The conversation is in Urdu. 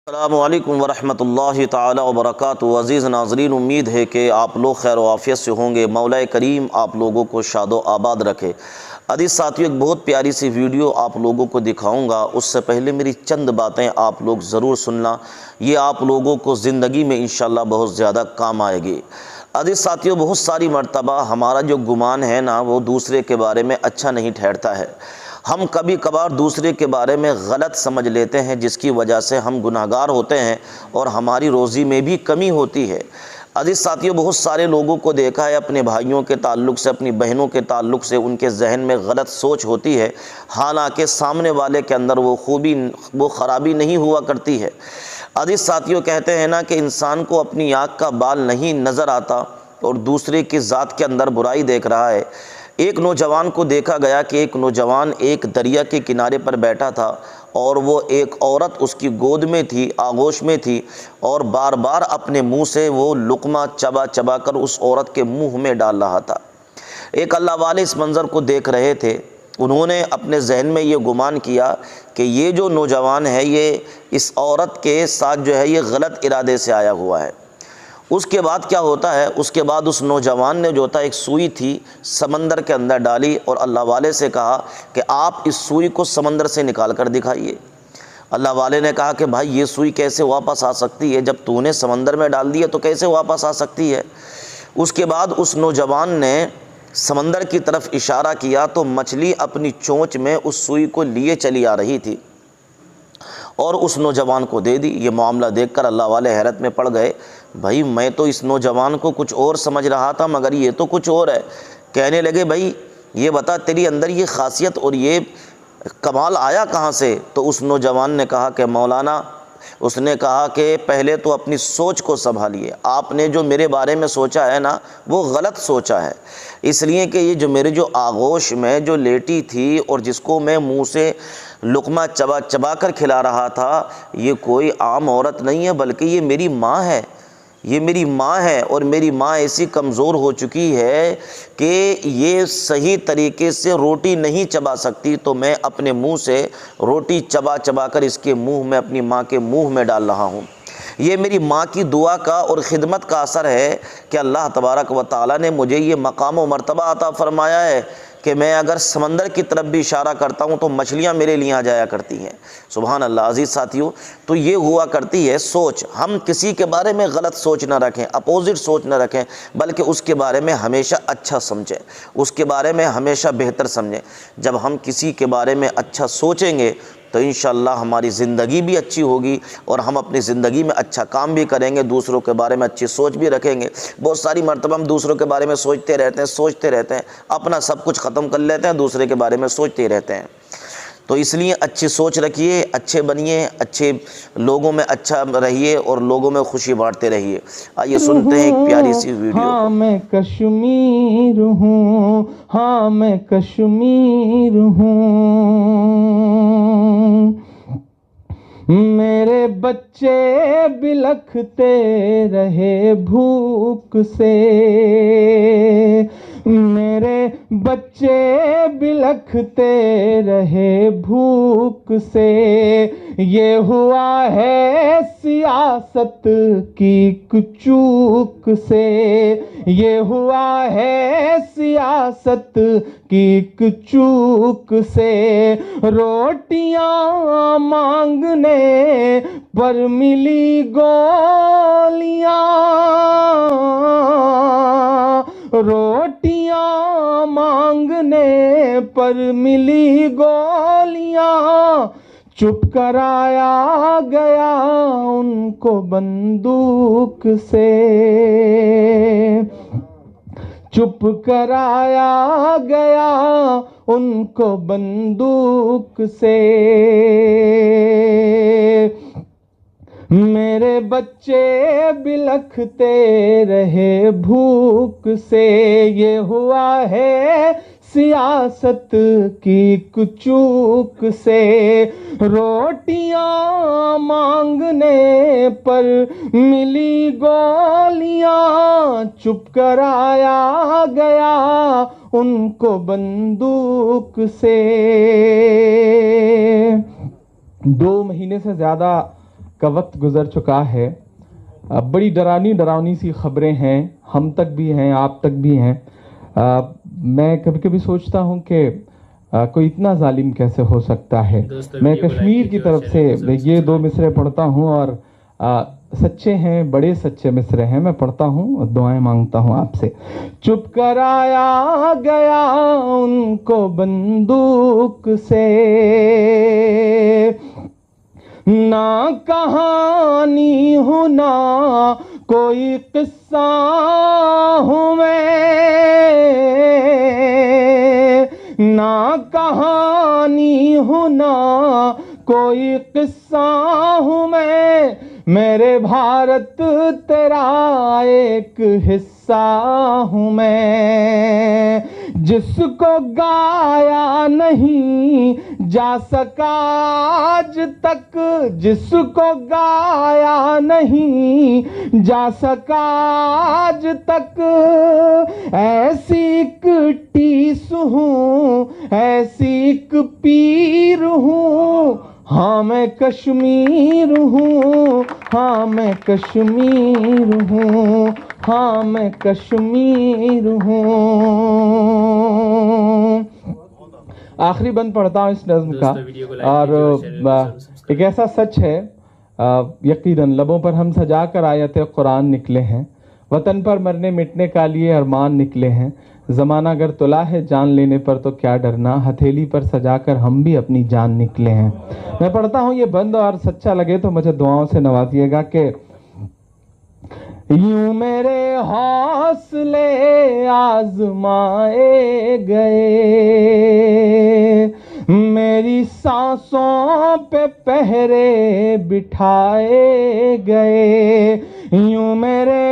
السلام علیکم ورحمۃ اللہ تعالی وبرکاتہ۔ عزیز ناظرین، امید ہے کہ آپ لوگ خیر و عافیت سے ہوں گے۔ مولا کریم آپ لوگوں کو شاد و آباد رکھے۔ عزیز ساتھیو، ایک بہت پیاری سی ویڈیو آپ لوگوں کو دکھاؤں گا، اس سے پہلے میری چند باتیں آپ لوگ ضرور سننا، یہ آپ لوگوں کو زندگی میں انشاءاللہ بہت زیادہ کام آئے گی۔ عزیز ساتھیو، بہت ساری مرتبہ ہمارا جو گمان ہے نا، وہ دوسرے کے بارے میں اچھا نہیں ٹھہرتا ہے۔ ہم کبھی کبھار دوسرے کے بارے میں غلط سمجھ لیتے ہیں، جس کی وجہ سے ہم گناہگار ہوتے ہیں اور ہماری روزی میں بھی کمی ہوتی ہے۔ عزیز ساتھیو، بہت سارے لوگوں کو دیکھا ہے، اپنے بھائیوں کے تعلق سے، اپنی بہنوں کے تعلق سے ان کے ذہن میں غلط سوچ ہوتی ہے، حالانکہ سامنے والے کے اندر وہ خرابی نہیں ہوا کرتی ہے۔ عزیز ساتھیو، کہتے ہیں نا کہ انسان کو اپنی آنکھ کا بال نہیں نظر آتا اور دوسرے کی ذات کے اندر برائی دیکھ رہا ہے۔ ایک نوجوان کو دیکھا گیا کہ ایک نوجوان ایک دریا کے کنارے پر بیٹھا تھا اور وہ ایک عورت اس کی گود میں تھی، آغوش میں تھی، اور بار بار اپنے منہ سے وہ لقمہ چبا چبا کر اس عورت کے منہ میں ڈال رہا تھا۔ ایک اللہ والے اس منظر کو دیکھ رہے تھے، انہوں نے اپنے ذہن میں یہ گمان کیا کہ یہ جو نوجوان ہے، یہ اس عورت کے ساتھ جو ہے یہ غلط ارادے سے آیا ہوا ہے۔ اس کے بعد کیا ہوتا ہے، اس کے بعد اس نوجوان نے جو تھا ایک سوئی تھی سمندر کے اندر ڈالی اور اللہ والے سے کہا کہ آپ اس سوئی کو سمندر سے نکال کر دکھائیے۔ اللہ والے نے کہا کہ بھائی یہ سوئی کیسے واپس آ سکتی ہے، جب تو نے سمندر میں ڈال دی ہے تو کیسے واپس آ سکتی ہے۔ اس کے بعد اس نوجوان نے سمندر کی طرف اشارہ کیا تو مچھلی اپنی چونچ میں اس سوئی کو لیے چلی آ رہی تھی اور اس نوجوان کو دے دی۔ یہ معاملہ دیکھ کر اللہ والے حیرت میں پڑ گئے، بھائی میں تو اس نوجوان کو کچھ اور سمجھ رہا تھا، مگر یہ تو کچھ اور ہے۔ کہنے لگے بھائی یہ بتا تیری اندر یہ خاصیت اور یہ کمال آیا کہاں سے؟ تو اس نوجوان نے کہا کہ مولانا، اس نے کہا کہ پہلے تو اپنی سوچ کو سنبھالیے، آپ نے جو میرے بارے میں سوچا ہے نا وہ غلط سوچا ہے، اس لیے کہ یہ جو میرے جو آغوش میں جو لیٹی تھی اور جس کو میں منہ سے لقمہ چبا چبا کر کھلا رہا تھا، یہ کوئی عام عورت نہیں ہے، بلکہ یہ میری ماں ہے، یہ میری ماں ہے، اور میری ماں ایسی کمزور ہو چکی ہے کہ یہ صحیح طریقے سے روٹی نہیں چبا سکتی، تو میں اپنے منہ سے روٹی چبا چبا کر اس کے منہ میں، اپنی ماں کے منہ میں ڈال رہا ہوں۔ یہ میری ماں کی دعا کا اور خدمت کا اثر ہے کہ اللہ تبارک و تعالیٰ نے مجھے یہ مقام و مرتبہ عطا فرمایا ہے کہ میں اگر سمندر کی طرف بھی اشارہ کرتا ہوں تو مچھلیاں میرے لیے آ جایا کرتی ہیں۔ سبحان اللہ۔ عزیز ساتھیو، تو یہ ہوا کرتی ہے سوچ۔ ہم کسی کے بارے میں غلط سوچ نہ رکھیں، اپوزٹ سوچ نہ رکھیں، بلکہ اس کے بارے میں ہمیشہ اچھا سمجھیں، اس کے بارے میں ہمیشہ بہتر سمجھیں۔ جب ہم کسی کے بارے میں اچھا سوچیں گے تو انشاءاللہ ہماری زندگی بھی اچھی ہوگی اور ہم اپنی زندگی میں اچھا کام بھی کریں گے، دوسروں کے بارے میں اچھی سوچ بھی رکھیں گے۔ بہت ساری مرتبہ ہم دوسروں کے بارے میں سوچتے رہتے ہیں، اپنا سب کچھ ختم کر لیتے ہیں، دوسرے کے بارے میں سوچتے رہتے ہیں۔ تو اس لیے اچھی سوچ رکھیے، اچھے بنیے، اچھے لوگوں میں اچھا رہیے اور لوگوں میں خوشی بانٹتے رہیے۔ آئیے سنتے ہیں ایک پیاری سی ویڈیو کو۔ ہاں میں کشمیر ہوں، ہاں میں کشمیر ہوں، میرے بچے بلکھتے رہے بھوک سے، میرے بچے بلکھتے رہے بھوک سے، یہ ہوا ہے سیاست کی چوک سے، یہ ہوا ہے سیاست کی چوک سے، روٹیاں مانگنے پر ملی گولیاں، روٹیاں مانگنے پر ملی گولیاں، چپ کرایا گیا ان کو بندوق سے، چپ کرایا گیا ان کو بندوق سے، میرے بچے بلکھتے رہے بھوک سے، یہ ہوا ہے سیاست کی چوک سے، روٹیاں مانگنے پر ملی گولیاں، چپ کرایا گیا ان کو بندوق سے۔ 2 مہینے سے زیادہ کا وقت گزر چکا ہے. بڑی ڈراؤنی سی خبریں ہیں, ہم تک بھی ہیں, آپ تک بھی ہیں. میں کبھی کبھی سوچتا ہوں کہ کوئی اتنا ظالم کیسے ہو سکتا ہے. میں کشمیر کی طرف سے یہ 2 مصرے پڑھتا ہوں اور سچے ہیں, بڑے سچے مصرے ہیں. میں پڑھتا ہوں اور دعائیں مانگتا ہوں آپ سے. چپ کرایا گیا ان کو بندوق سے, نہ کہانی ہوں نہ کوئی قصہ ہوں میں, نہ کہانی ہوں نہ کوئی قصہ ہوں میں, میرے بھارت تیرا ایک حصہ ہوں میں. جس کو گایا نہیں جا سکا آج تک, جس کو گایا نہیں جا سکا آج تک, ایسی ایک ٹیس ہوں, ایسی ایک پیر ہوں, ہاں میں کشمیر ہوں, ہاں میں کشمیر ہوں, ہاں میں کشمیر ہوں. آخری بند پڑھتا ہوں اس نظم کا, اور ایک ایسا سچ ہے یقیناً لبوں پر ہم سجا کر آیت قرآن نکلے ہیں, وطن پر مرنے مٹنے کا لیے ارمان نکلے ہیں. زمانہ اگر تلا ہے جان لینے پر تو کیا ڈرنا, ہتھیلی پر سجا کر ہم بھی اپنی جان نکلے ہیں. میں پڑھتا ہوں یہ بند, اور سچا لگے تو مجھے دعاؤں سے نوازیے گا کہ یوں میرے حوصلے آزمائے گئے, میری سانسوں پہ پہرے بٹھائے گئے, یوں میرے